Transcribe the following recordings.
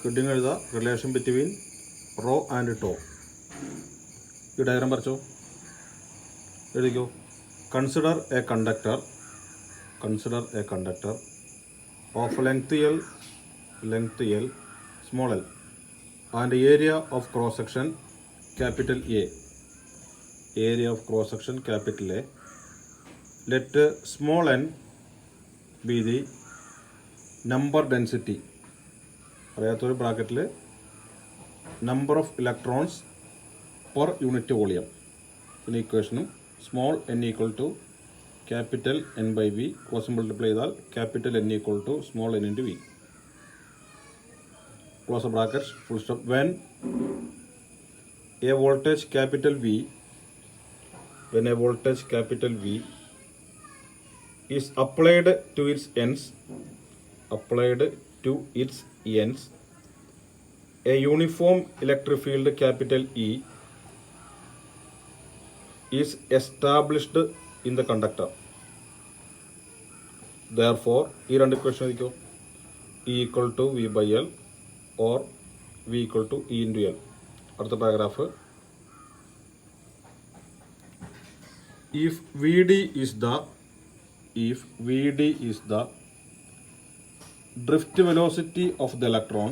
Heading എഴുതുക, relation between rho and tau. ഈ diagram വരച്ചോ, എഴുതിക്കോ. Consider a conductor of length L small l and area of cross section capital A. Let small n be the number density, അറിയാത്തൊരു ബ്രാക്കറ്റിൽ number of electrons per unit volume. പിന്നെ ഇക്വേഷനും small n equal to capital n by V, cross multiply ചെയ്താൽ capital n equal to small n into V. Close the brackets, full stop. When a voltage capital V is applied to its ends, a uniform electric field capital E is established in the conductor. Therefore, ഈ രണ്ട് equation ആയിരിക്കും, E equal to V by L or V equal to E into L. അടുത്ത paragraph. If VD is the drift velocity of the electron,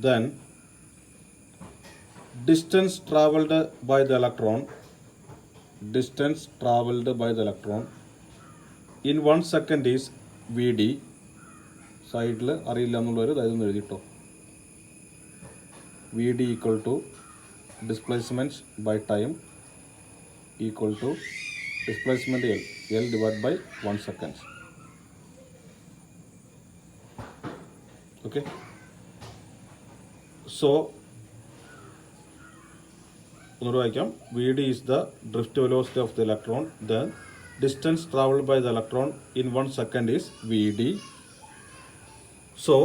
then distance traveled by the electron in 1 second is VD. സൈഡിൽ അറിയില്ല എന്നുള്ളവർ അതായത് എഴുതിട്ടോ. VD equal to displacement by time equal to displacement L divide by 1 second. Okay, so ഒന്നുകൂടെ വായിക്കാം. VD is the drift velocity of the electron, then distance traveled by the electron in 1 second is VD. So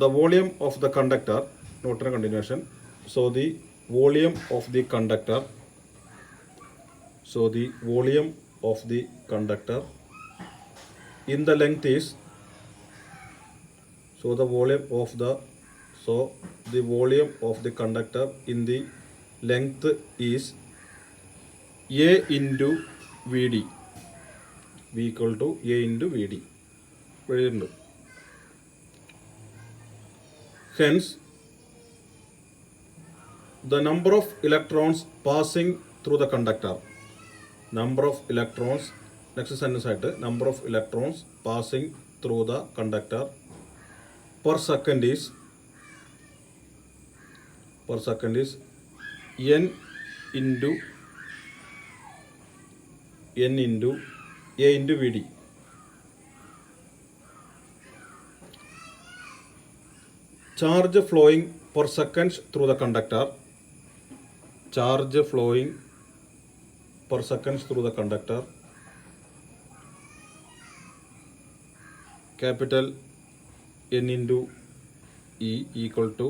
the volume of the conductor, note in continuation. So the volume of the conductor in the length is, the volume of the conductor in the length is A into VD. V equal to A into VD. Hence, the number of electrons passing through the conductor. Number of electrons passing through the conductor per second is N into A into VD. Charge flowing per second through the conductor. Capital N into E equal to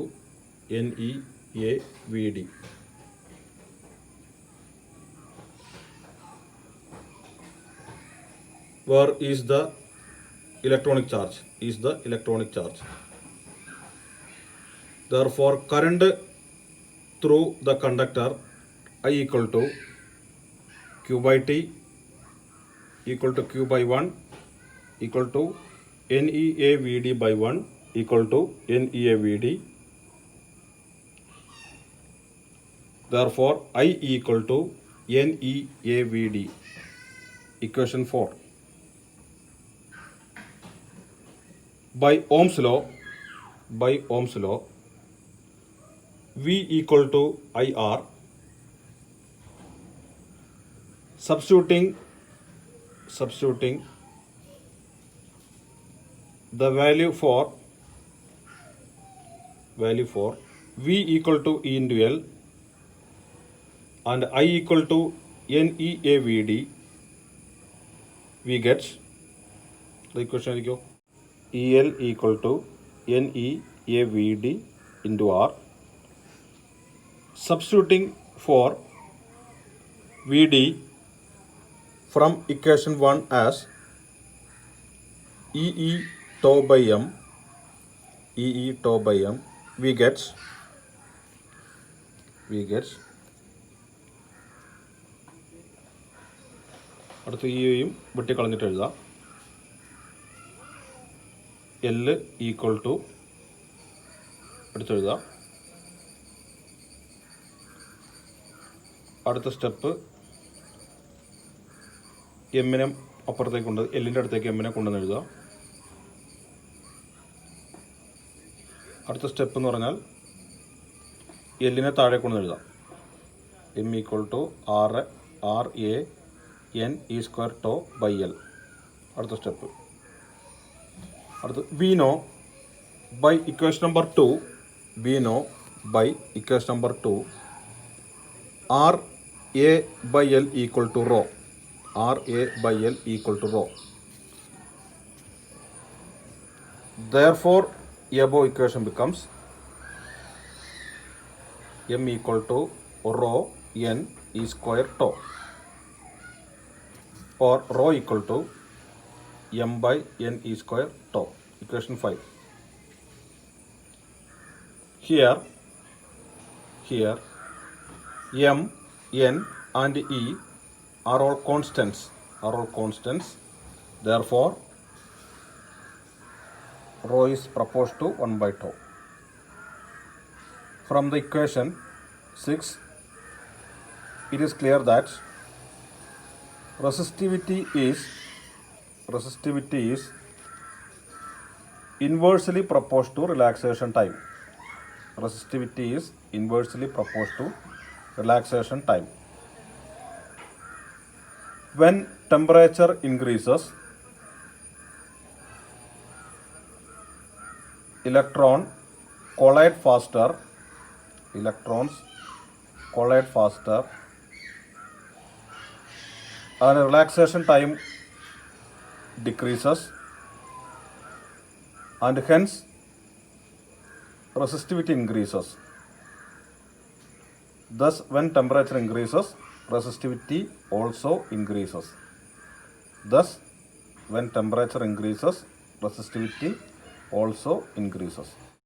NEA VD. Where is the electronic charge? Therefore, current through the conductor I equal to Q by T equal to Q by 1 equal to NEA VD by 1 equal to NEA VD. Therefore, I equal to NEA VD. Equation 4. By Ohm's law, V equal to IR. Substituting the value for V equal to E into L and I equal to NEA VD, we get the equation EL equal to NEA VD into R. Substituting for VD from equation 1 as EE tau by m, EE tau by m, we get അടുത്ത ഇയും വെട്ടിക്കളഞ്ഞിട്ട് എഴുതാം. L equal to എടുത്തെഴുതാം. അടുത്ത step എമ്മിനെ അപ്പുറത്തേക്ക് കൊണ്ട് എല്ലിൻ്റെ അടുത്തേക്ക് എമ്മിനെ കൊണ്ടുവന്ന് എഴുതുക. അടുത്ത സ്റ്റെപ്പ് എന്ന് പറഞ്ഞാൽ എല്ലിനെ താഴെ കൊണ്ടുവന്ന് എഴുതാം. M equal to RAN E square ടോ ബൈ L. അടുത്ത സ്റ്റെപ്പ്. അടുത്ത് we know by equation number 2 RA by L equal to rho. RA by L equal to rho. Therefore, above equation becomes M equal to rho N E square tau, or rho equal to M by N E square tau. Equation 5. Here M, N and E are all constants. Therefore, rho is proposed to 1 by tau. From the equation 6, it is clear that resistivity is inversely proposed to relaxation time. Resistivity is inversely proposed to relaxation time. When temperature increases, electrons collide faster, and relaxation time decreases, and hence resistivity increases. Thus, when temperature increases, resistivity also increases. Thus, when temperature increases, resistivity also increases.